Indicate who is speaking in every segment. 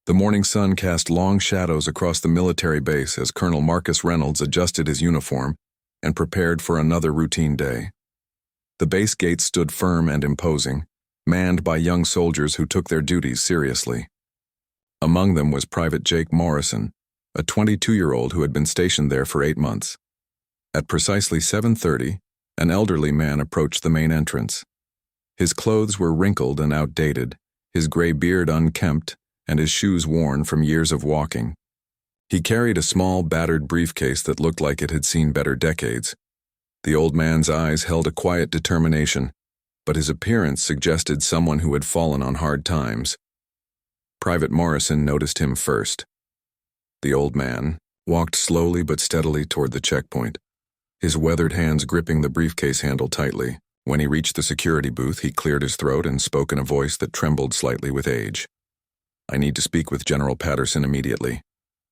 Speaker 1: The morning sun cast long shadows across the military base as Colonel Marcus Reynolds adjusted his uniform and prepared for another routine day. The base gates stood firm and imposing, manned by young soldiers who took their duties seriously. Among them was Private Jake Morrison, a 22-year-old who had been stationed there for 8 months. At precisely 7:30, an elderly man approached the main entrance. His clothes were wrinkled and outdated, his gray beard unkempt, and his shoes worn from years of walking. He carried a small, battered briefcase that looked like it had seen better decades. The old man's eyes held a quiet determination, but his appearance suggested someone who had fallen on hard times. Private Morrison noticed him first. The old man walked slowly but steadily toward the checkpoint, his weathered hands gripping the briefcase handle tightly. When he reached the security booth, he cleared his throat and spoke in a voice that trembled slightly with age. "I need to speak with General Patterson immediately,"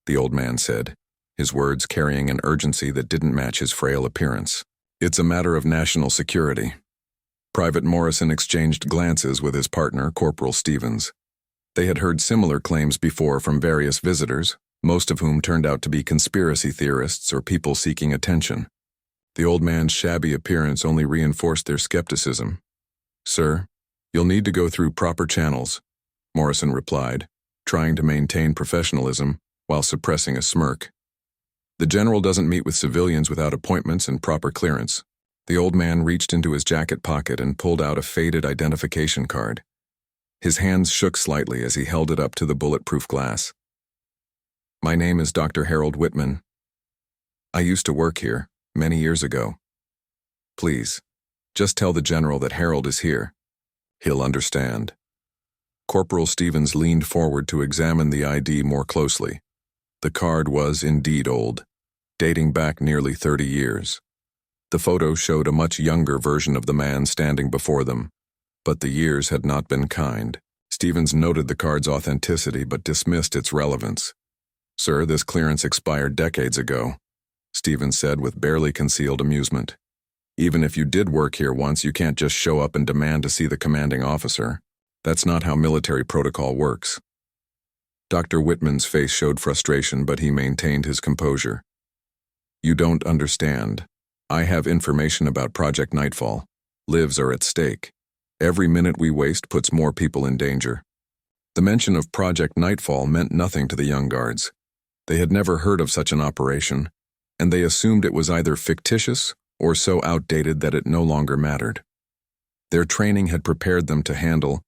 Speaker 1: the old man said, his words carrying an urgency that didn't match his frail appearance. "It's a matter of national security." Private Morrison exchanged glances with his partner, Corporal Stevens. They had heard similar claims before from various visitors, most of whom turned out to be conspiracy theorists or people seeking attention. The old man's shabby appearance only reinforced their skepticism. "Sir, you'll need to go through proper channels," Morrison replied, trying to maintain professionalism while suppressing a smirk. "The general doesn't meet with civilians without appointments and proper clearance." The old man reached into his jacket pocket and pulled out a faded identification card. His hands shook slightly as he held it up to the bulletproof glass. "My name is Dr. Harold Whitman. I used to work here, many years ago. Please, just tell the general that Harold is here. He'll understand." Corporal Stevens leaned forward to examine the ID more closely. The card was indeed old, dating back nearly 30 years. The photo showed a much younger version of the man standing before them, but the years had not been kind. Stevens noted the card's authenticity but dismissed its relevance. "Sir, this clearance expired decades ago," Stevens said with barely concealed amusement. "Even if you did work here once, you can't just show up and demand to see the commanding officer. That's not how military protocol works." Dr. Whitman's face showed frustration, but he maintained his composure. "You don't understand. I have information about Project Nightfall. Lives are at stake. Every minute we waste puts more people in danger." The mention of Project Nightfall meant nothing to the young guards. They had never heard of such an operation, and they assumed it was either fictitious or so outdated that it no longer mattered. Their training had prepared them to handle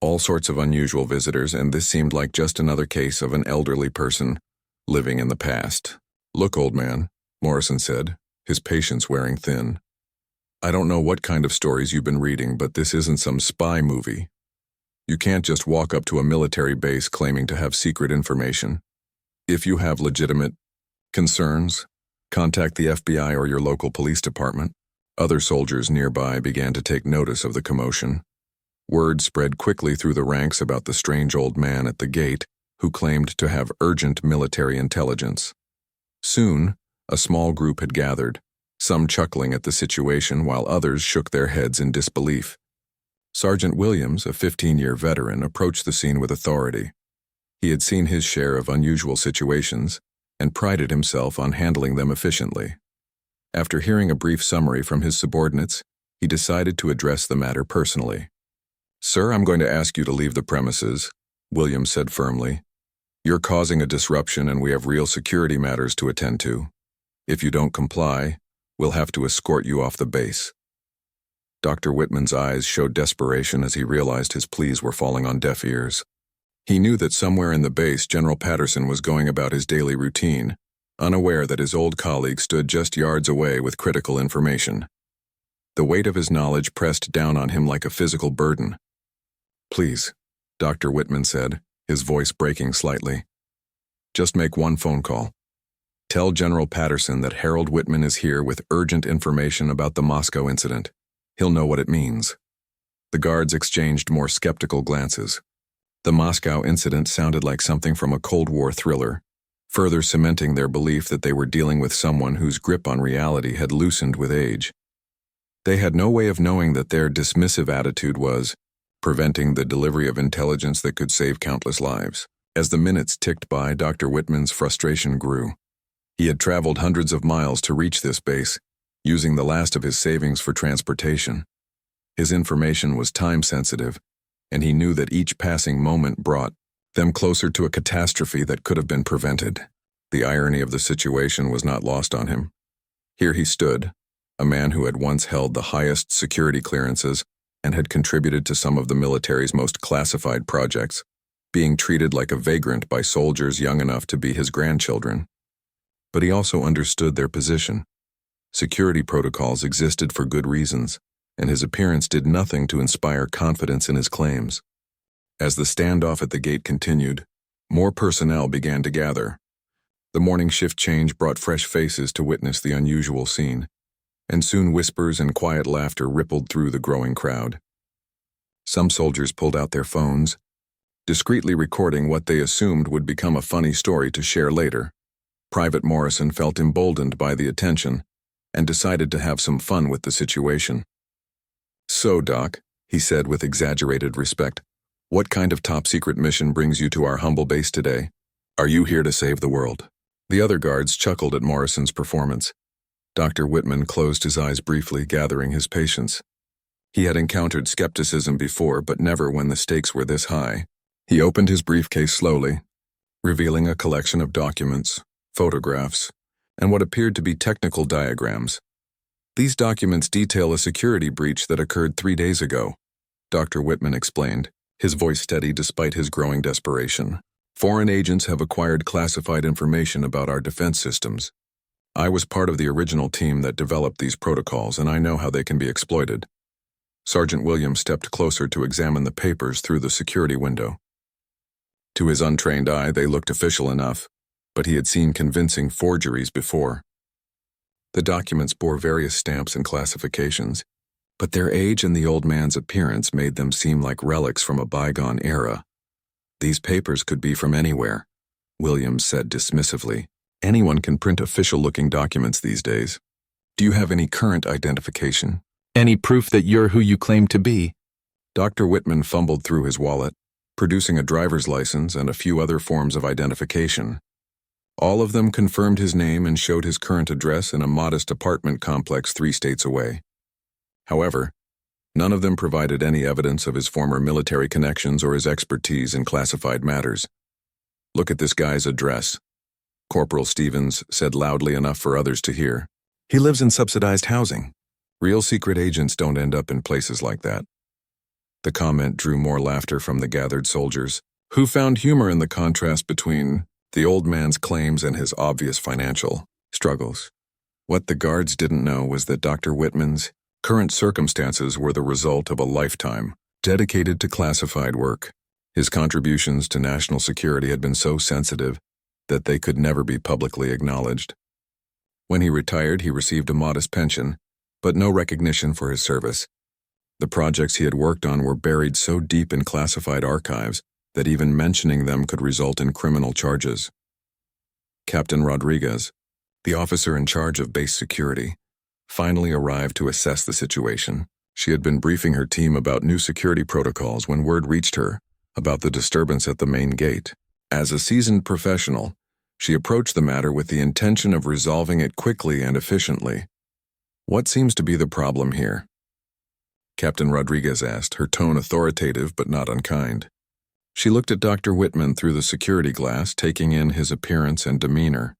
Speaker 1: all sorts of unusual visitors, and this seemed like just another case of an elderly person living in the past. "Look, old man," Morrison said, his patience wearing thin. "I don't know what kind of stories you've been reading, but this isn't some spy movie. You can't just walk up to a military base claiming to have secret information. If you have legitimate concerns, contact the FBI or your local police department." Other soldiers nearby began to take notice of the commotion. Word spread quickly through the ranks about the strange old man at the gate who claimed to have urgent military intelligence. Soon, a small group had gathered, some chuckling at the situation while others shook their heads in disbelief. Sergeant Williams, a 15-year veteran, approached the scene with authority. He had seen his share of unusual situations and prided himself on handling them efficiently. After hearing a brief summary from his subordinates, he decided to address the matter personally. "Sir, I'm going to ask you to leave the premises," Williams said firmly. "You're causing a disruption and we have real security matters to attend to. If you don't comply, we'll have to escort you off the base." Dr. Whitman's eyes showed desperation as he realized his pleas were falling on deaf ears. He knew that somewhere in the base, General Patterson was going about his daily routine, unaware that his old colleague stood just yards away with critical information. The weight of his knowledge pressed down on him like a physical burden. "Please," Dr. Whitman said, his voice breaking slightly. "Just make one phone call. Tell General Patterson that Harold Whitman is here with urgent information about the Moscow incident. He'll know what it means." The guards exchanged more skeptical glances. The Moscow incident sounded like something from a Cold War thriller, further cementing their belief that they were dealing with someone whose grip on reality had loosened with age. They had no way of knowing that their dismissive attitude was preventing the delivery of intelligence that could save countless lives. As the minutes ticked by, Dr. Whitman's frustration grew. He had traveled hundreds of miles to reach this base, using the last of his savings for transportation. His information was time-sensitive, and he knew that each passing moment brought them closer to a catastrophe that could have been prevented. The irony of the situation was not lost on him. Here he stood, a man who had once held the highest security clearances and had contributed to some of the military's most classified projects, being treated like a vagrant by soldiers young enough to be his grandchildren. But he also understood their position. Security protocols existed for good reasons, and his appearance did nothing to inspire confidence in his claims. As the standoff at the gate continued, more personnel began to gather. The morning shift change brought fresh faces to witness the unusual scene, and soon whispers and quiet laughter rippled through the growing crowd. Some soldiers pulled out their phones, discreetly recording what they assumed would become a funny story to share later. Private Morrison felt emboldened by the attention and decided to have some fun with the situation. "So, Doc," he said with exaggerated respect, "what kind of top-secret mission brings you to our humble base today? Are you here to save the world?" The other guards chuckled at Morrison's performance. Dr. Whitman closed his eyes briefly, gathering his patience. He had encountered skepticism before, but never when the stakes were this high. He opened his briefcase slowly, revealing a collection of documents, photographs, and what appeared to be technical diagrams. "These documents detail a security breach that occurred 3 days ago," Dr. Whitman explained, his voice steady despite his growing desperation. "Foreign agents have acquired classified information about our defense systems. I was part of the original team that developed these protocols, and I know how they can be exploited." Sergeant Williams stepped closer to examine the papers through the security window. To his untrained eye, they looked official enough, but he had seen convincing forgeries before. The documents bore various stamps and classifications, but their age and the old man's appearance made them seem like relics from a bygone era. "These papers could be from anywhere," Williams said dismissively. "Anyone can print official-looking documents these days. Do you have any current identification? Any proof that you're who you claim to be?" Dr. Whitman fumbled through his wallet, producing a driver's license and a few other forms of identification. All of them confirmed his name and showed his current address in a modest apartment complex 3 states away. However, none of them provided any evidence of his former military connections or his expertise in classified matters. "Look at this guy's address," Corporal Stevens said loudly enough for others to hear. "He lives in subsidized housing. Real secret agents don't end up in places like that." The comment drew more laughter from the gathered soldiers, who found humor in the contrast between the old man's claims and his obvious financial struggles. What the guards didn't know was that Dr. Whitman's current circumstances were the result of a lifetime dedicated to classified work. His contributions to national security had been so sensitive that they could never be publicly acknowledged. When he retired, he received a modest pension, but no recognition for his service. The projects he had worked on were buried so deep in classified archives that even mentioning them could result in criminal charges. Captain Rodriguez, the officer in charge of base security, finally arrived to assess the situation. She had been briefing her team about new security protocols when word reached her about the disturbance at the main gate. As a seasoned professional, she approached the matter with the intention of resolving it quickly and efficiently. "What seems to be the problem here?" Captain Rodriguez asked, her tone authoritative but not unkind. She looked at Dr. Whitman through the security glass, taking in his appearance and demeanor.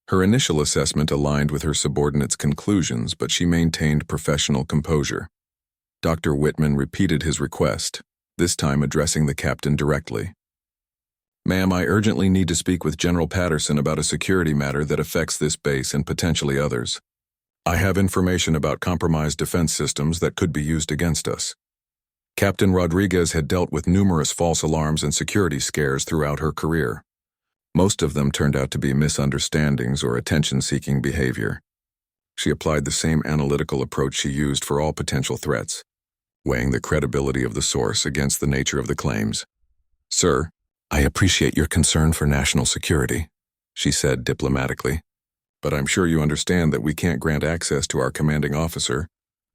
Speaker 1: Her initial assessment aligned with her subordinate's conclusions, but she maintained professional composure. Dr. Whitman repeated his request, this time addressing the captain directly. "Ma'am, I urgently need to speak with General Patterson about a security matter that affects this base and potentially others. I have information about compromised defense systems that could be used against us." Captain Rodriguez had dealt with numerous false alarms and security scares throughout her career. Most of them turned out to be misunderstandings or attention-seeking behavior. She applied the same analytical approach she used for all potential threats, weighing the credibility of the source against the nature of the claims. "Sir, I appreciate your concern for national security," she said diplomatically, "but I'm sure you understand that we can't grant access to our commanding officer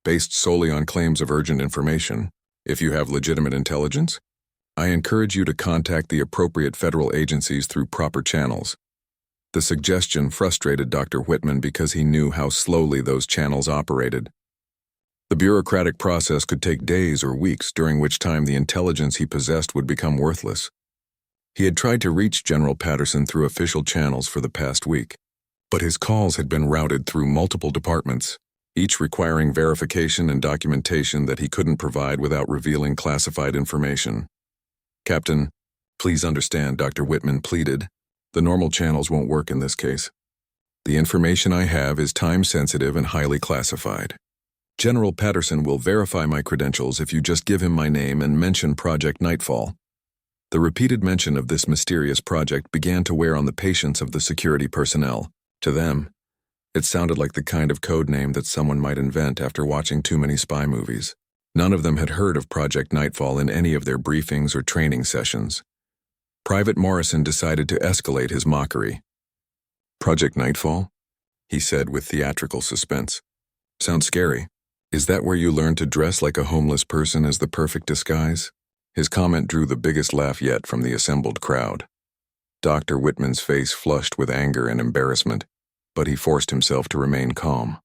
Speaker 1: based solely on claims of urgent information. If you have legitimate intelligence, I encourage you to contact the appropriate federal agencies through proper channels. The suggestion frustrated Dr. Whitman because he knew how slowly those channels operated. The bureaucratic process could take days or weeks, during which time the intelligence he possessed would become worthless. He had tried to reach General Patterson through official channels for the past week, but his calls had been routed through multiple departments, each requiring verification and documentation that he couldn't provide without revealing classified information. "Captain, please understand," Dr. Whitman pleaded. "The normal channels won't work in this case. The information I have is time-sensitive and highly classified. General Patterson will verify my credentials if you just give him my name and mention Project Nightfall." The repeated mention of this mysterious project began to wear on the patience of the security personnel. To them, it sounded like the kind of code name that someone might invent after watching too many spy movies. None of them had heard of Project Nightfall in any of their briefings or training sessions. Private Morrison decided to escalate his mockery. "Project Nightfall?" he said with theatrical suspense. "Sounds scary. Is that where you learn to dress like a homeless person as the perfect disguise?" His comment drew the biggest laugh yet from the assembled crowd. Dr. Whitman's face flushed with anger and embarrassment, but he forced himself to remain calm.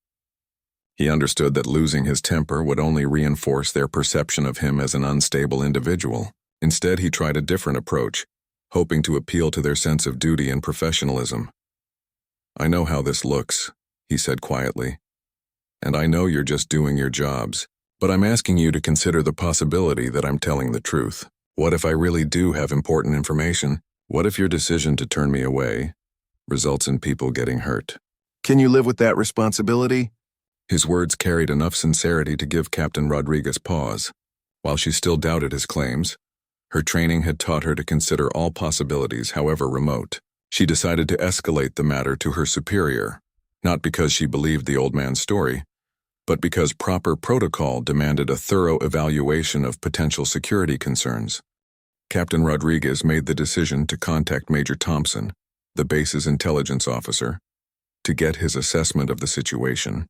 Speaker 1: He understood that losing his temper would only reinforce their perception of him as an unstable individual. Instead, he tried a different approach, hoping to appeal to their sense of duty and professionalism. "I know how this looks," he said quietly, "and I know you're just doing your jobs, but I'm asking you to consider the possibility that I'm telling the truth. What if I really do have important information? What if your decision to turn me away results in people getting hurt? Can you live with that responsibility?" His words carried enough sincerity to give Captain Rodriguez pause. While she still doubted his claims, her training had taught her to consider all possibilities, however remote. She decided to escalate the matter to her superior, not because she believed the old man's story, but because proper protocol demanded a thorough evaluation of potential security concerns. Captain Rodriguez made the decision to contact Major Thompson, the base's intelligence officer, to get his assessment of the situation.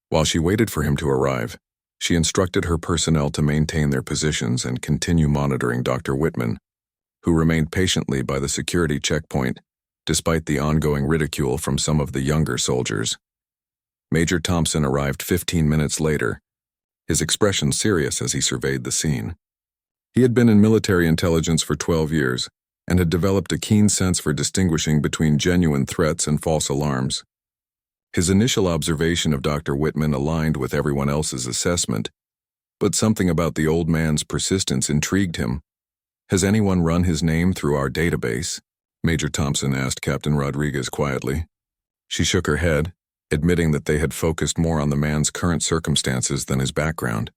Speaker 1: While she waited for him to arrive, she instructed her personnel to maintain their positions and continue monitoring Dr. Whitman, who remained patiently by the security checkpoint despite the ongoing ridicule from some of the younger soldiers. Major Thompson arrived 15 minutes later, his expression serious as he surveyed the scene. He had been in military intelligence for 12 years and had developed a keen sense for distinguishing between genuine threats and false alarms. His initial observation of Dr. Whitman aligned with everyone else's assessment, but something about the old man's persistence intrigued him. "Has anyone run his name through our database?" Major Thompson asked Captain Rodriguez quietly. She shook her head, admitting that they had focused more on the man's current circumstances than his background.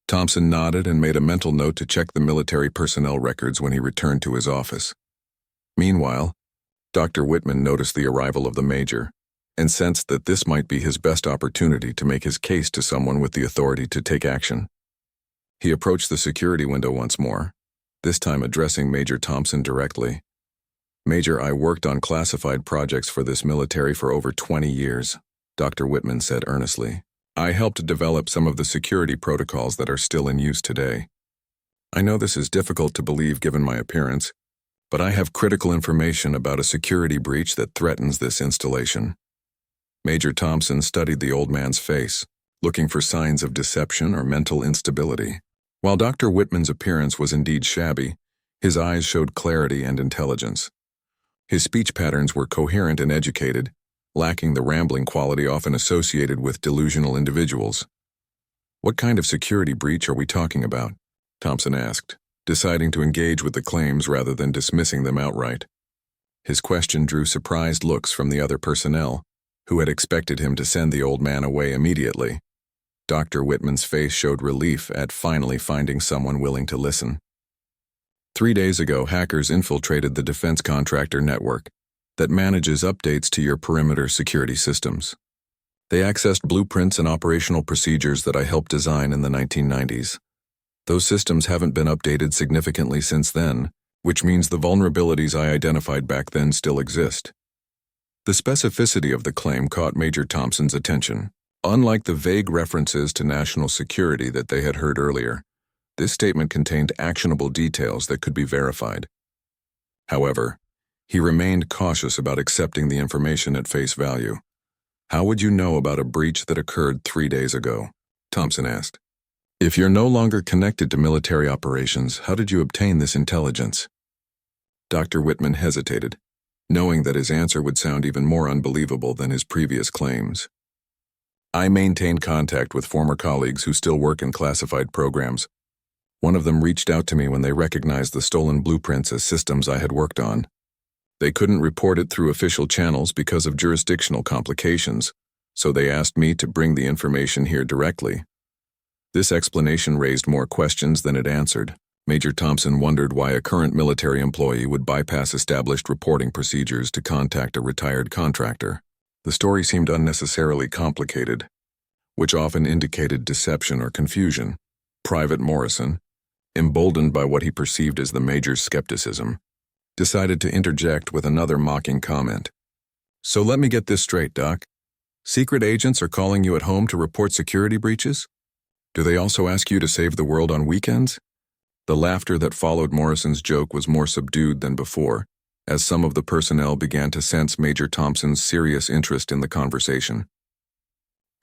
Speaker 1: Thompson nodded and made a mental note to check the military personnel records when he returned to his office. Meanwhile, Dr. Whitman noticed the arrival of the major and sensed that this might be his best opportunity to make his case to someone with the authority to take action. He approached the security window once more, this time addressing Major Thompson directly. "Major, I worked on classified projects for this military for over 20 years, Dr. Whitman said earnestly. "I helped develop some of the security protocols that are still in use today. I know this is difficult to believe given my appearance, but I have critical information about a security breach that threatens this installation." Major Thompson studied the old man's face, looking for signs of deception or mental instability. While Dr. Whitman's appearance was indeed shabby, his eyes showed clarity and intelligence. His speech patterns were coherent and educated, lacking the rambling quality often associated with delusional individuals. "What kind of security breach are we talking about?" Thompson asked, deciding to engage with the claims rather than dismissing them outright. His question drew surprised looks from the other personnel, who had expected him to send the old man away immediately. Dr. Whitman's face showed relief at finally finding someone willing to listen. 3 days ago, hackers infiltrated the defense contractor network that manages updates to your perimeter security systems. They accessed blueprints and operational procedures that I helped design in the 1990s. Those systems haven't been updated significantly since then, which means the vulnerabilities I identified back then still exist. The specificity of the claim caught Major Thompson's attention. Unlike the vague references to national security that they had heard earlier, This statement contained actionable details that could be verified. However, he remained cautious about accepting the information at face value. How would you know about a breach that occurred 3 days ago? Thompson asked. If you're no longer connected to military operations, how did you obtain this intelligence? Dr. Whitman hesitated, knowing that his answer would sound even more unbelievable than his previous claims. I maintain contact with former colleagues who still work in classified programs. One of them reached out to me when they recognized the stolen blueprints as systems I had worked on. They couldn't report it through official channels because of jurisdictional complications, so they asked me to bring the information here directly. This explanation raised more questions than it answered. Major Thompson wondered why a current military employee would bypass established reporting procedures to contact a retired contractor. The story seemed unnecessarily complicated, which often indicated deception or confusion. Private Morrison, emboldened by what he perceived as the Major's skepticism, decided to interject with another mocking comment. So let me get this straight, Doc. Secret agents are calling you at home to report security breaches? Do they also ask you to save the world on weekends? The laughter that followed Morrison's joke was more subdued than before, as some of the personnel began to sense Major Thompson's serious interest in the conversation.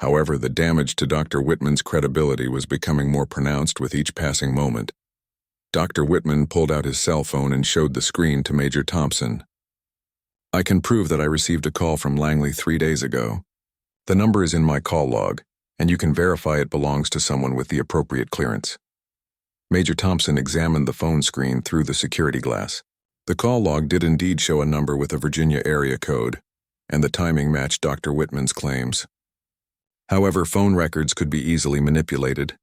Speaker 1: However, the damage to Dr. Whitman's credibility was becoming more pronounced with each passing moment. Dr. Whitman pulled out his cell phone and showed the screen to Major Thompson. I can prove that I received a call from Langley 3 days ago. The number is in my call log, and you can verify it belongs to someone with the appropriate clearance. Major Thompson examined the phone screen through the security glass. The call log did indeed show a number with a Virginia area code, and the timing matched Dr. Whitman's claims. However, phone records could be easily manipulated,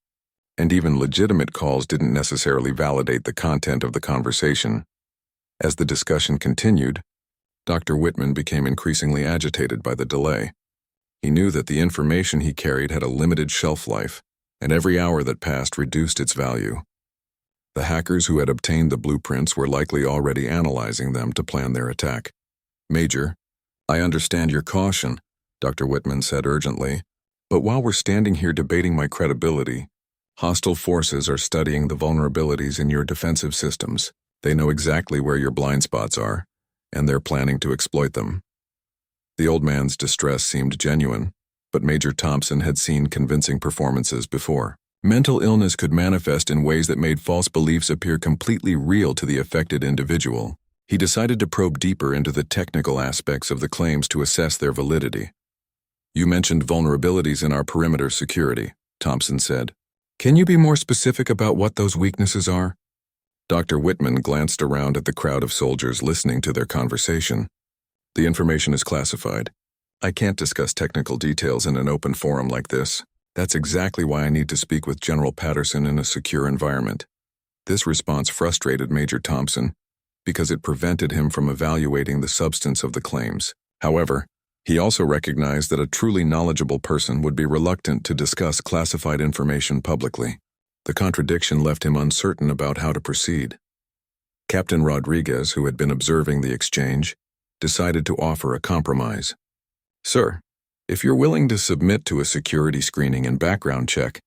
Speaker 1: and even legitimate calls didn't necessarily validate the content of the conversation. As the discussion continued, Dr. Whitman became increasingly agitated by the delay. He knew that the information he carried had a limited shelf life, and every hour that passed reduced its value. The hackers who had obtained the blueprints were likely already analyzing them to plan their attack. Major, I understand your caution, Dr. Whitman said urgently, but while we're standing here debating my credibility, hostile forces are studying the vulnerabilities in your defensive systems. They know exactly where your blind spots are, and they're planning to exploit them. The old man's distress seemed genuine, but Major Thompson had seen convincing performances before. Mental illness could manifest in ways that made false beliefs appear completely real to the affected individual. He decided to probe deeper into the technical aspects of the claims to assess their validity. You mentioned vulnerabilities in our perimeter security, Thompson said. Can you be more specific about what those weaknesses are? Dr. Whitman glanced around at the crowd of soldiers listening to their conversation. The information is classified. I can't discuss technical details in an open forum like this. That's exactly why I need to speak with General Patterson in a secure environment. This response frustrated Major Thompson because it prevented him from evaluating the substance of the claims. However, he also recognized that a truly knowledgeable person would be reluctant to discuss classified information publicly. The contradiction left him uncertain about how to proceed. Captain Rodriguez, who had been observing the exchange, decided to offer a compromise. Sir, if you're willing to submit to a security screening and background check,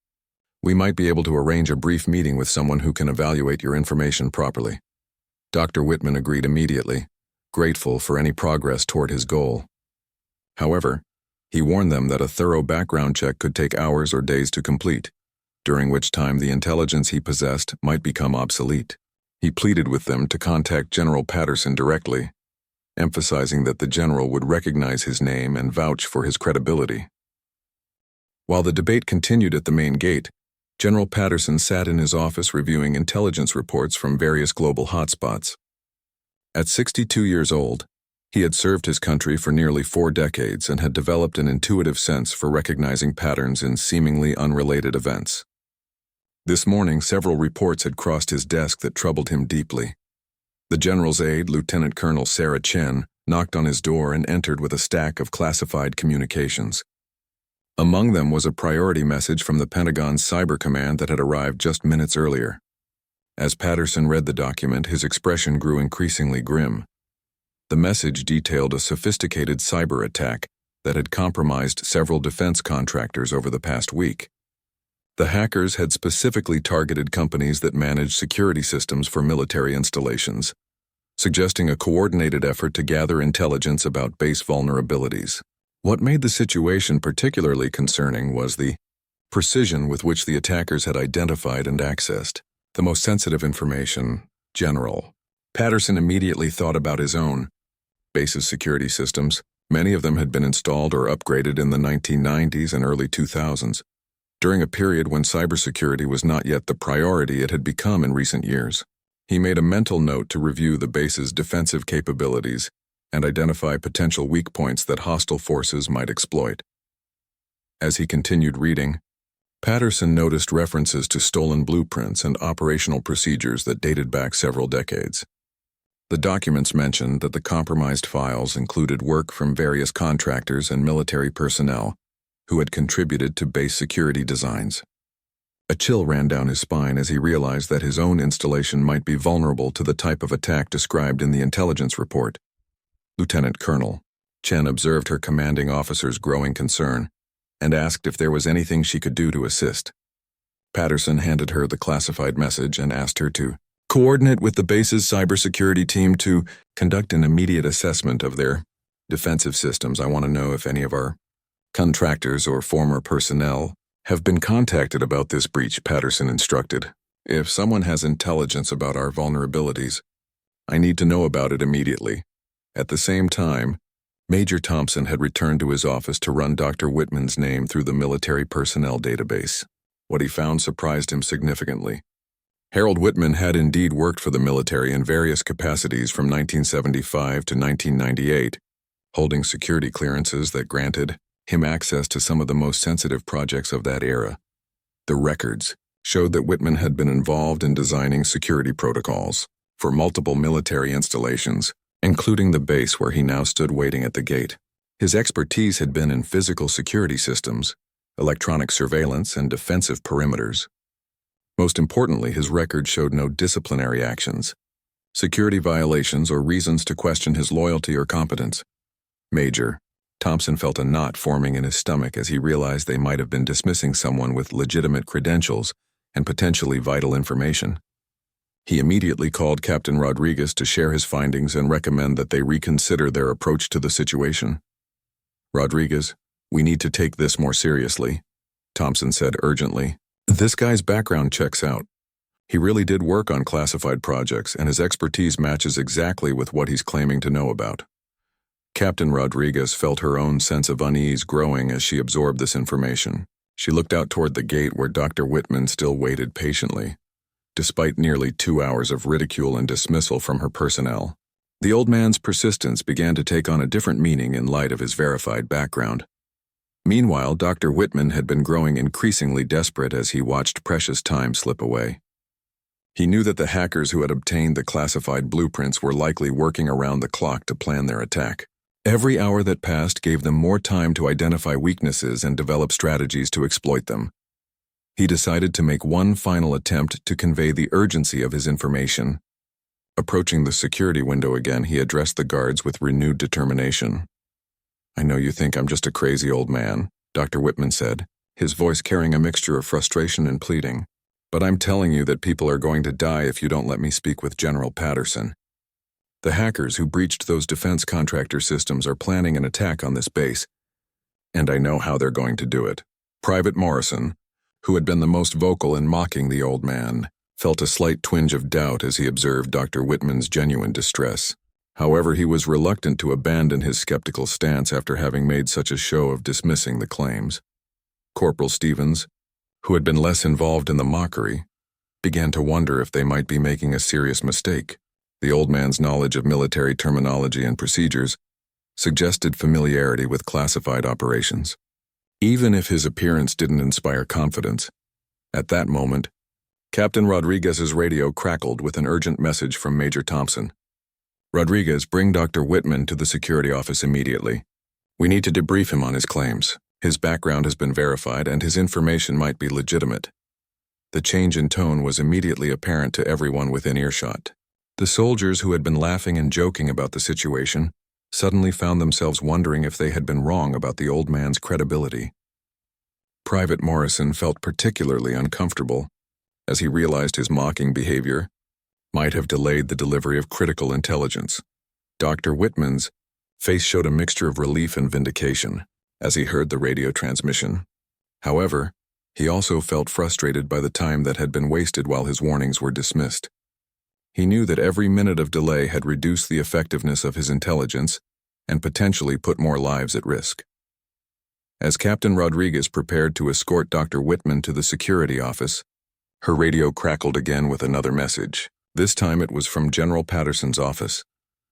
Speaker 1: we might be able to arrange a brief meeting with someone who can evaluate your information properly. Dr. Whitman agreed immediately, grateful for any progress toward his goal. However, he warned them that a thorough background check could take hours or days to complete, during which time the intelligence he possessed might become obsolete. He pleaded with them to contact General Patterson directly, emphasizing that the general would recognize his name and vouch for his credibility. While the debate continued at the main gate, General Patterson sat in his office reviewing intelligence reports from various global hotspots. At 62 years old, he had served his country for nearly 4 decades and had developed an intuitive sense for recognizing patterns in seemingly unrelated events. This morning, several reports had crossed his desk that troubled him deeply. The general's aide, Lieutenant Colonel Sarah Chen, knocked on his door and entered with a stack of classified communications. Among them was a priority message from the Pentagon's Cyber Command that had arrived just minutes earlier. As Patterson read the document, his expression grew increasingly grim. The message detailed a sophisticated cyber attack that had compromised several defense contractors over the past week. The hackers had specifically targeted companies that managed security systems for military installations, suggesting a coordinated effort to gather intelligence about base vulnerabilities. What made the situation particularly concerning was the precision with which the attackers had identified and accessed the most sensitive information. General Patterson immediately thought about his own base's security systems. Many of them had been installed or upgraded in the 1990s and early 2000s, during a period when cybersecurity was not yet the priority it had become in recent years. He made a mental note to review the base's defensive capabilities and identify potential weak points that hostile forces might exploit. As he continued reading, Patterson noticed references to stolen blueprints and operational procedures that dated back several decades. The documents mentioned that the compromised files included work from various contractors and military personnel who had contributed to base security designs. A chill ran down his spine as he realized that his own installation might be vulnerable to the type of attack described in the intelligence report. Lieutenant Colonel Chen observed her commanding officer's growing concern and asked if there was anything she could do to assist. Patterson handed her the classified message and asked her to coordinate with the base's cybersecurity team to conduct an immediate assessment of their defensive systems. I want to know if any of our contractors or former personnel have been contacted about this breach, Patterson instructed. If someone has intelligence about our vulnerabilities, I need to know about it immediately. At the same time, Major Thompson had returned to his office to run Dr. Whitman's name through the military personnel database. What he found surprised him significantly. Harold Whitman had indeed worked for the military in various capacities from 1975 to 1998, holding security clearances that granted him access to some of the most sensitive projects of that era. The records showed that Whitman had been involved in designing security protocols for multiple military installations, including the base where he now stood waiting at the gate. His expertise had been in physical security systems, electronic surveillance, and defensive perimeters. Most importantly, his record showed no disciplinary actions, security violations, or reasons to question his loyalty or competence. Major Thompson felt a knot forming in his stomach as he realized they might have been dismissing someone with legitimate credentials and potentially vital information. He immediately called Captain Rodriguez to share his findings and recommend that they reconsider their approach to the situation. Rodriguez, we need to take this more seriously, Thompson said urgently. This guy's background checks out. He really did work on classified projects, and his expertise matches exactly with what he's claiming to know about. Captain Rodriguez felt her own sense of unease growing as she absorbed this information. She looked out toward the gate where Dr. Whitman still waited patiently, despite nearly 2 hours of ridicule and dismissal from her personnel. The old man's persistence began to take on a different meaning in light of his verified background. Meanwhile, Dr. Whitman had been growing increasingly desperate as he watched precious time slip away. He knew that the hackers who had obtained the classified blueprints were likely working around the clock to plan their attack. Every hour that passed gave them more time to identify weaknesses and develop strategies to exploit them. He decided to make one final attempt to convey the urgency of his information. Approaching the security window again, he addressed the guards with renewed determination. I know you think I'm just a crazy old man, Dr. Whitman said, his voice carrying a mixture of frustration and pleading. But I'm telling you that people are going to die if you don't let me speak with General Patterson. The hackers who breached those defense contractor systems are planning an attack on this base, and I know how they're going to do it. Private Morrison, who had been the most vocal in mocking the old man, felt a slight twinge of doubt as he observed Dr. Whitman's genuine distress. However, he was reluctant to abandon his skeptical stance after having made such a show of dismissing the claims. Corporal Stevens, who had been less involved in the mockery, began to wonder if they might be making a serious mistake. The old man's knowledge of military terminology and procedures suggested familiarity with classified operations. Even if his appearance didn't inspire confidence, at that moment, Captain Rodriguez's radio crackled with an urgent message from Major Thompson. Rodriguez, bring Dr. Whitman to the security office immediately. We need to debrief him on his claims. His background has been verified and his information might be legitimate. The change in tone was immediately apparent to everyone within earshot. The soldiers who had been laughing and joking about the situation suddenly found themselves wondering if they had been wrong about the old man's credibility. Private Morrison felt particularly uncomfortable as he realized his mocking behavior might have delayed the delivery of critical intelligence. Dr. Whitman's face showed a mixture of relief and vindication as he heard the radio transmission. However, he also felt frustrated by the time that had been wasted while his warnings were dismissed. He knew that every minute of delay had reduced the effectiveness of his intelligence and potentially put more lives at risk. As Captain Rodriguez prepared to escort Dr. Whitman to the security office, her radio crackled again with another message. This time it was from General Patterson's office,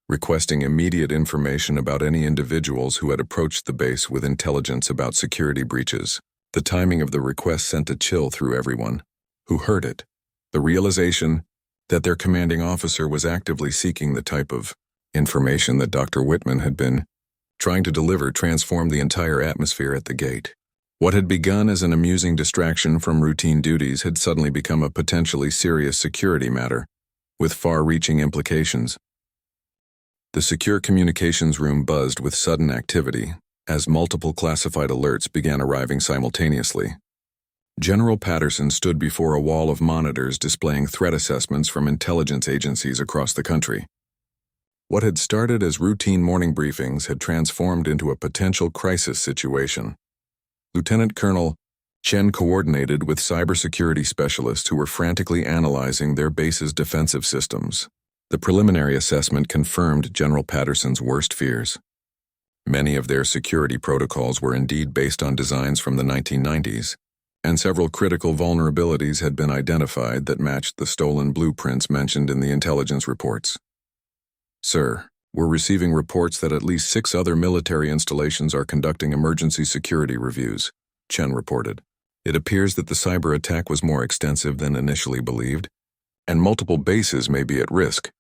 Speaker 1: requesting immediate information about any individuals who had approached the base with intelligence about security breaches. The timing of the request sent a chill through everyone who heard it. The realization that their commanding officer was actively seeking the type of information that Dr. Whitman had been trying to deliver transformed the entire atmosphere at the gate. What had begun as an amusing distraction from routine duties had suddenly become a potentially serious security matter, with far-reaching implications. The secure communications room buzzed with sudden activity as multiple classified alerts began arriving simultaneously. General Patterson stood before a wall of monitors displaying threat assessments from intelligence agencies across the country. What had started as routine morning briefings had transformed into a potential crisis situation. Lieutenant Colonel Chen coordinated with cybersecurity specialists who were frantically analyzing their base's defensive systems. The preliminary assessment confirmed General Patterson's worst fears. Many of their security protocols were indeed based on designs from the 1990s, and several critical vulnerabilities had been identified that matched the stolen blueprints mentioned in the intelligence reports. Sir, we're receiving reports that at least 6 other military installations are conducting emergency security reviews, Chen reported. It appears that the cyber attack was more extensive than initially believed, and multiple bases may be at risk.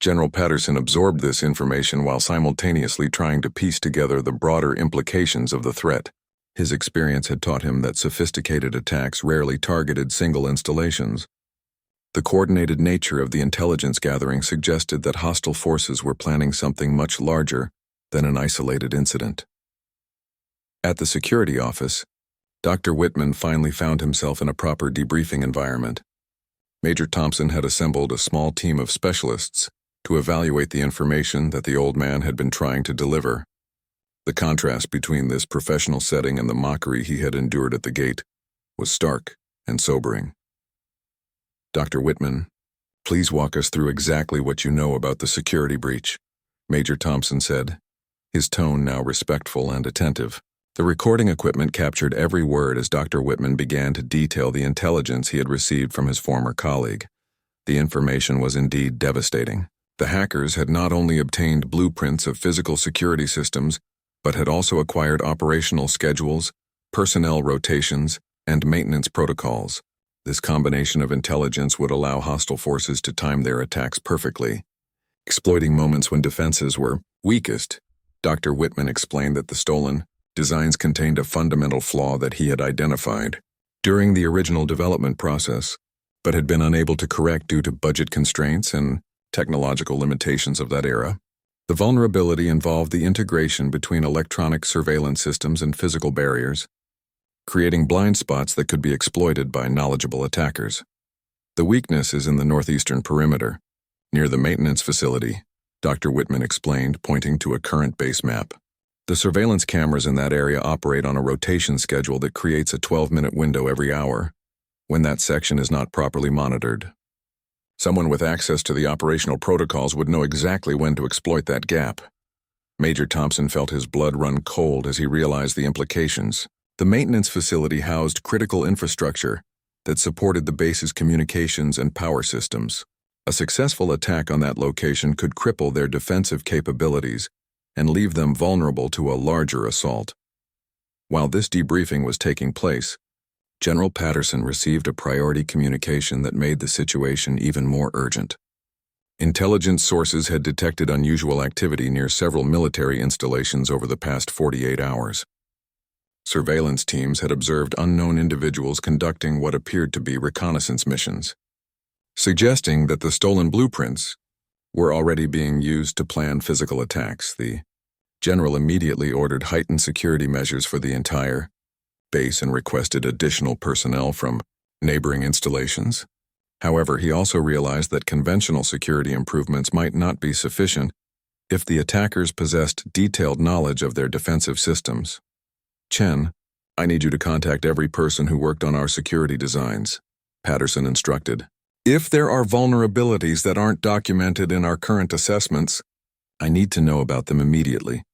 Speaker 1: General Patterson absorbed this information while simultaneously trying to piece together the broader implications of the threat. His experience had taught him that sophisticated attacks rarely targeted single installations. The coordinated nature of the intelligence gathering suggested that hostile forces were planning something much larger than an isolated incident. At the security office, Dr. Whitman finally found himself in a proper debriefing environment. Major Thompson had assembled a small team of specialists to evaluate the information that the old man had been trying to deliver. The contrast between this professional setting and the mockery he had endured at the gate was stark and sobering. Dr. Whitman, please walk us through exactly what you know about the security breach, Major Thompson said, his tone now respectful and attentive. The recording equipment captured every word as Dr. Whitman began to detail the intelligence he had received from his former colleague. The information was indeed devastating. The hackers had not only obtained blueprints of physical security systems, but had also acquired operational schedules, personnel rotations, and maintenance protocols. This combination of intelligence would allow hostile forces to time their attacks perfectly, exploiting moments when defenses were weakest. Dr. Whitman explained that the stolen designs contained a fundamental flaw that he had identified during the original development process, but had been unable to correct due to budget constraints and technological limitations of that era. The vulnerability involved the integration between electronic surveillance systems and physical barriers, creating blind spots that could be exploited by knowledgeable attackers. The weakness is in the northeastern perimeter, near the maintenance facility, Dr. Whitman explained, pointing to a current base map. The surveillance cameras in that area operate on a rotation schedule that creates a 12-minute window every hour, when that section is not properly monitored. Someone with access to the operational protocols would know exactly when to exploit that gap. Major Thompson felt his blood run cold as he realized the implications. The maintenance facility housed critical infrastructure that supported the base's communications and power systems. A successful attack on that location could cripple their defensive capabilities and leave them vulnerable to a larger assault. While this debriefing was taking place, General Patterson received a priority communication that made the situation even more urgent. Intelligence sources had detected unusual activity near several military installations over the past 48 hours. Surveillance teams had observed unknown individuals conducting what appeared to be reconnaissance missions, suggesting that the stolen blueprints were already being used to plan physical attacks. The general immediately ordered heightened security measures for the entire base and requested additional personnel from neighboring installations. However, he also realized that conventional security improvements might not be sufficient if the attackers possessed detailed knowledge of their defensive systems. "Chen, I need you to contact every person who worked on our security designs," Patterson instructed. "If there are vulnerabilities that aren't documented in our current assessments, I need to know about them immediately."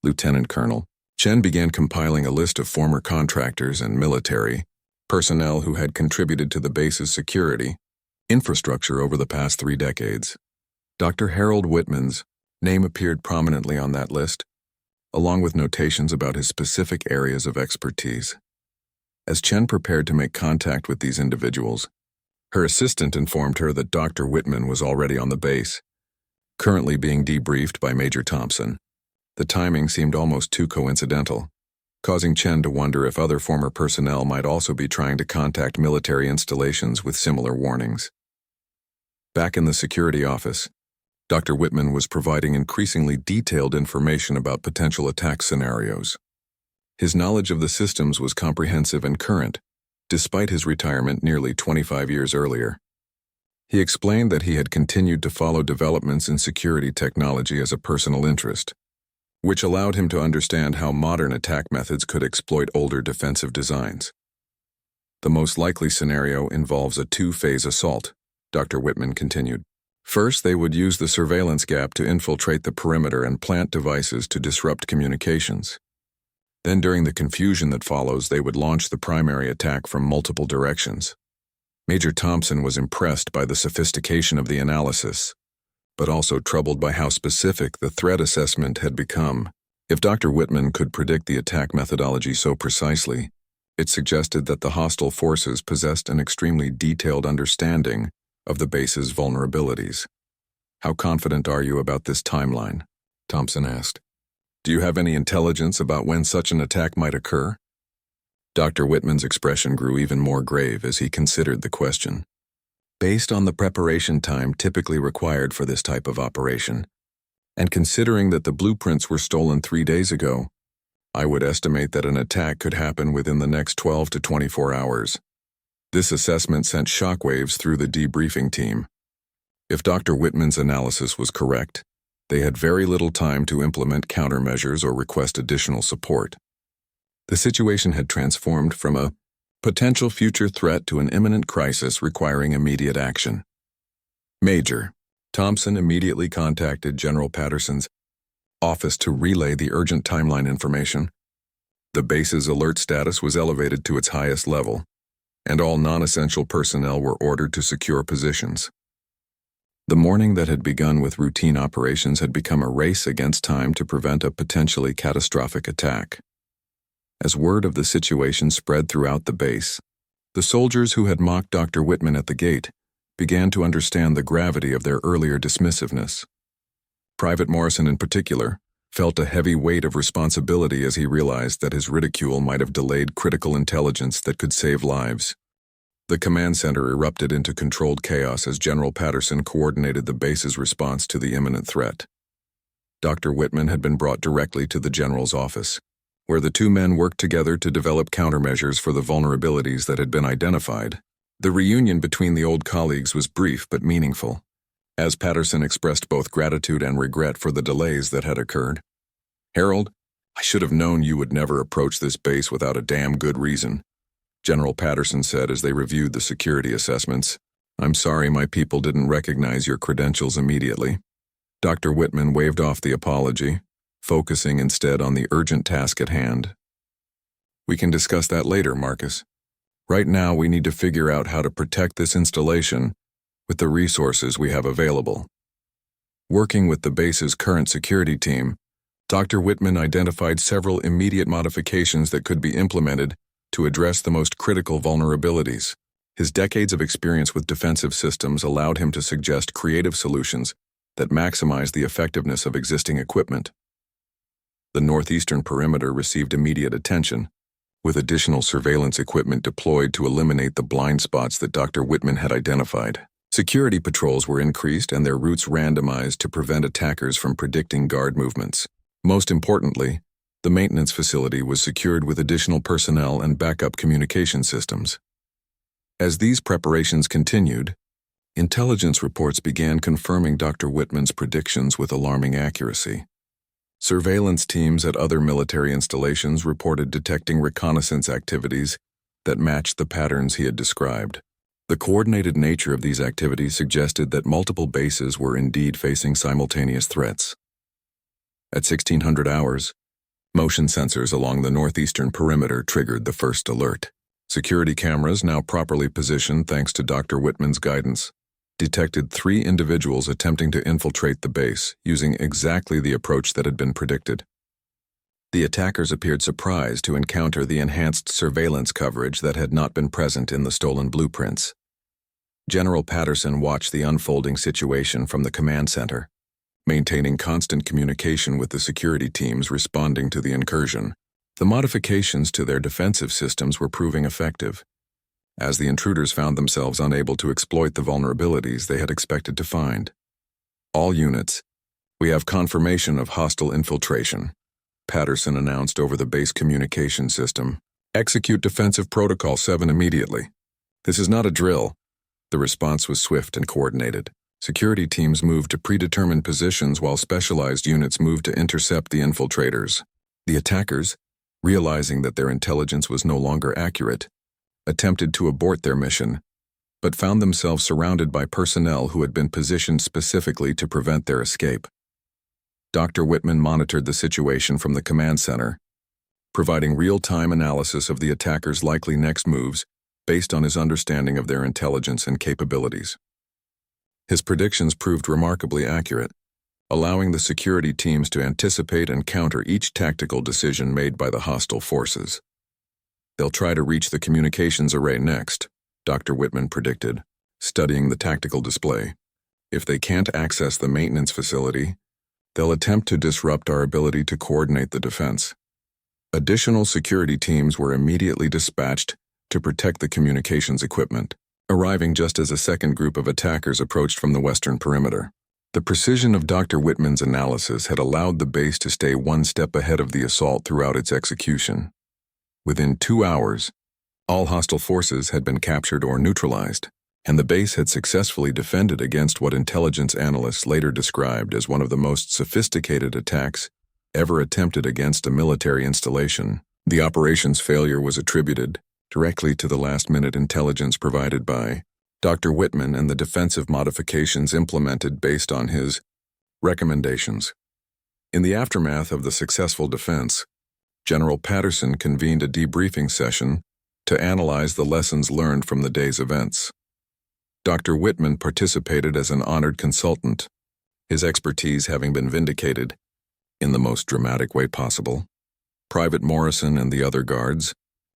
Speaker 1: Lieutenant Colonel. Chen began compiling a list of former contractors and military personnel who had contributed to the base's security infrastructure over the past 3 decades. Dr. Harold Whitman's name appeared prominently on that list, along with notations about his specific areas of expertise. As Chen prepared to make contact with these individuals, her assistant informed her that Dr. Whitman was already on the base, currently being debriefed by Major Thompson. The timing seemed almost too coincidental, causing Chen to wonder if other former personnel might also be trying to contact military installations with similar warnings. Back in the security office, Dr. Whitman was providing increasingly detailed information about potential attack scenarios. His knowledge of the systems was comprehensive and current, despite his retirement nearly 25 years earlier. He explained that he had continued to follow developments in security technology as a personal interest, which allowed him to understand how modern attack methods could exploit older defensive designs. "The most likely scenario involves a 2-phase assault," Dr. Whitman continued. "First, they would use the surveillance gap to infiltrate the perimeter and plant devices to disrupt communications. Then, during the confusion that follows, they would launch the primary attack from multiple directions." Major Thompson was impressed by the sophistication of the analysis, but also troubled by how specific the threat assessment had become. If Dr. Whitman could predict the attack methodology so precisely, it suggested that the hostile forces possessed an extremely detailed understanding of the base's vulnerabilities. "How confident are you about this timeline?" Thompson asked. "Do you have any intelligence about when such an attack might occur?" Dr. Whitman's expression grew even more grave as he considered the question. "Based on the preparation time typically required for this type of operation, and considering that the blueprints were stolen 3 days ago, I would estimate that an attack could happen within the next 12 to 24 hours. This assessment sent shockwaves through the debriefing team. If Dr. Whitman's analysis was correct, they had very little time to implement countermeasures or request additional support. The situation had transformed from a potential future threat to an imminent crisis requiring immediate action. "Major," Thompson immediately contacted General Patterson's office to relay the urgent timeline information. The base's alert status was elevated to its highest level, and all non-essential personnel were ordered to secure positions. The morning that had begun with routine operations had become a race against time to prevent a potentially catastrophic attack. As word of the situation spread throughout the base, the soldiers who had mocked Dr. Whitman at the gate began to understand the gravity of their earlier dismissiveness. Private Morrison, in particular, felt a heavy weight of responsibility as he realized that his ridicule might have delayed critical intelligence that could save lives. The command center erupted into controlled chaos as General Patterson coordinated the base's response to the imminent threat. Dr. Whitman had been brought directly to the general's office, where the 2 men worked together to develop countermeasures for the vulnerabilities that had been identified. The reunion between the old colleagues was brief but meaningful, as Patterson expressed both gratitude and regret for the delays that had occurred. "Harold, I should have known you would never approach this base without a damn good reason," General Patterson said as they reviewed the security assessments. "I'm sorry my people didn't recognize your credentials immediately." Dr. Whitman waved off the apology, focusing instead on the urgent task at hand. "We can discuss that later, Marcus. Right now we need to figure out how to protect this installation with the resources we have available." Working with the base's current security team, Dr. Whitman identified several immediate modifications that could be implemented to address the most critical vulnerabilities. His decades of experience with defensive systems allowed him to suggest creative solutions that maximize the effectiveness of existing equipment. The northeastern perimeter received immediate attention, with additional surveillance equipment deployed to eliminate the blind spots that Dr. Whitman had identified. Security patrols were increased and their routes randomized to prevent attackers from predicting guard movements. Most importantly, The maintenance facility was secured with additional personnel and backup communication systems. As these preparations continued, intelligence reports began confirming Dr. Whitman's predictions with alarming accuracy. Surveillance teams at other military installations reported detecting reconnaissance activities that matched the patterns he had described. The coordinated nature of these activities suggested that multiple bases were indeed facing simultaneous threats. At 1600 hours, motion sensors along the northeastern perimeter triggered the first alert. Security cameras, now properly positioned thanks to Dr. Whitman's guidance, detected 3 individuals attempting to infiltrate the base, using exactly the approach that had been predicted. The attackers appeared surprised to encounter the enhanced surveillance coverage that had not been present in the stolen blueprints. General Patterson watched the unfolding situation from the command center, maintaining constant communication with the security teams responding to the incursion. The modifications to their defensive systems were proving effective, as the intruders found themselves unable to exploit the vulnerabilities they had expected to find. All units, we have confirmation of hostile infiltration, Patterson announced over the base communication system. Execute Defensive Protocol 7 immediately. This is not a drill. The response was swift and coordinated. Security teams moved to predetermined positions while specialized units moved to intercept the infiltrators. The attackers, realizing that their intelligence was no longer accurate, attempted to abort their mission, but found themselves surrounded by personnel who had been positioned specifically to prevent their escape. Dr. Whitman monitored the situation from the command center, providing real-time analysis of the attackers' likely next moves based on his understanding of their intelligence and capabilities. His predictions proved remarkably accurate, allowing the security teams to anticipate and counter each tactical decision made by the hostile forces. They'll try to reach the communications array next, Dr. Whitman predicted, studying the tactical display. If they can't access the maintenance facility, they'll attempt to disrupt our ability to coordinate the defense. Additional security teams were immediately dispatched to protect the communications equipment, arriving just as a second group of attackers approached from the western perimeter. The precision of Dr. Whitman's analysis had allowed the base to stay one step ahead of the assault throughout its execution. Within 2 hours, all hostile forces had been captured or neutralized, and the base had successfully defended against what intelligence analysts later described as one of the most sophisticated attacks ever attempted against a military installation. The operation's failure was attributed directly to the last-minute intelligence provided by Dr. Whitman and the defensive modifications implemented based on his recommendations. In the aftermath of the successful defense, General Patterson convened a debriefing session to analyze the lessons learned from the day's events. Dr. Whitman participated as an honored consultant, his expertise having been vindicated in the most dramatic way possible. Private Morrison and the other guards,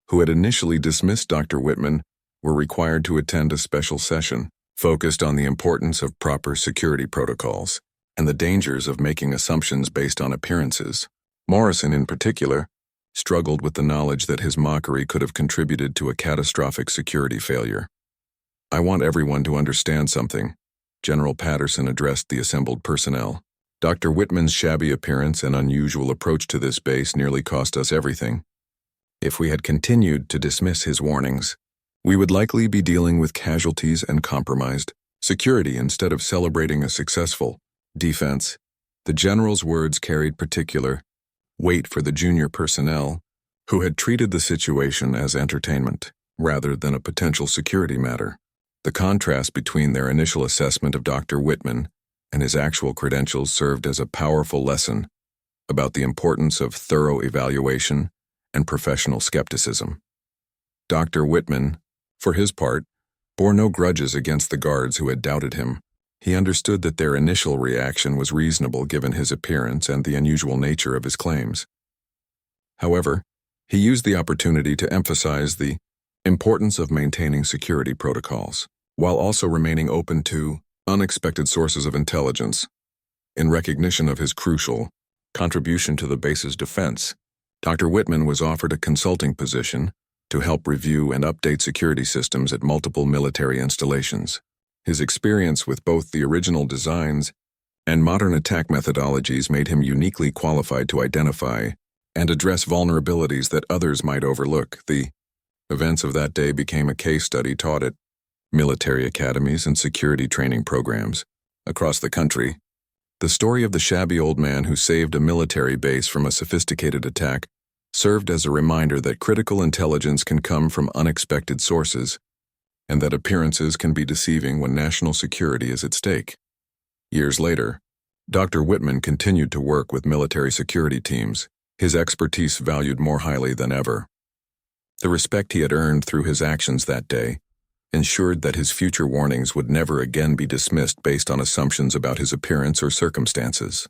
Speaker 1: who had initially dismissed Dr. Whitman, were required to attend a special session focused on the importance of proper security protocols and the dangers of making assumptions based on appearances. Morrison, in particular, struggled with the knowledge that his mockery could have contributed to a catastrophic security failure. I want everyone to understand something, General Patterson addressed the assembled personnel. Dr. Whitman's shabby appearance and unusual approach to this base nearly cost us everything. If we had continued to dismiss his warnings, we would likely be dealing with casualties and compromised security instead of celebrating a successful defense. The general's words carried particular weight for the junior personnel who had treated the situation as entertainment rather than a potential security matter. The contrast between their initial assessment of Dr. Whitman and his actual credentials served as a powerful lesson about the importance of thorough evaluation and professional skepticism. Dr. Whitman, for his part, bore no grudges against the guards who had doubted him. He understood that their initial reaction was reasonable given his appearance and the unusual nature of his claims. However, he used the opportunity to emphasize the importance of maintaining security protocols, while also remaining open to unexpected sources of intelligence. In recognition of his crucial contribution to the base's defense, Dr. Whitman was offered a consulting position to help review and update security systems at multiple military installations. His experience with both the original designs and modern attack methodologies made him uniquely qualified to identify and address vulnerabilities that others might overlook. The events of that day became a case study taught at military academies and security training programs across the country. The story of the shabby old man who saved a military base from a sophisticated attack served as a reminder that critical intelligence can come from unexpected sources, and that appearances can be deceiving when national security is at stake. Years later, Dr. Whitman continued to work with military security teams, his expertise valued more highly than ever. The respect he had earned through his actions that day ensured that his future warnings would never again be dismissed based on assumptions about his appearance or circumstances.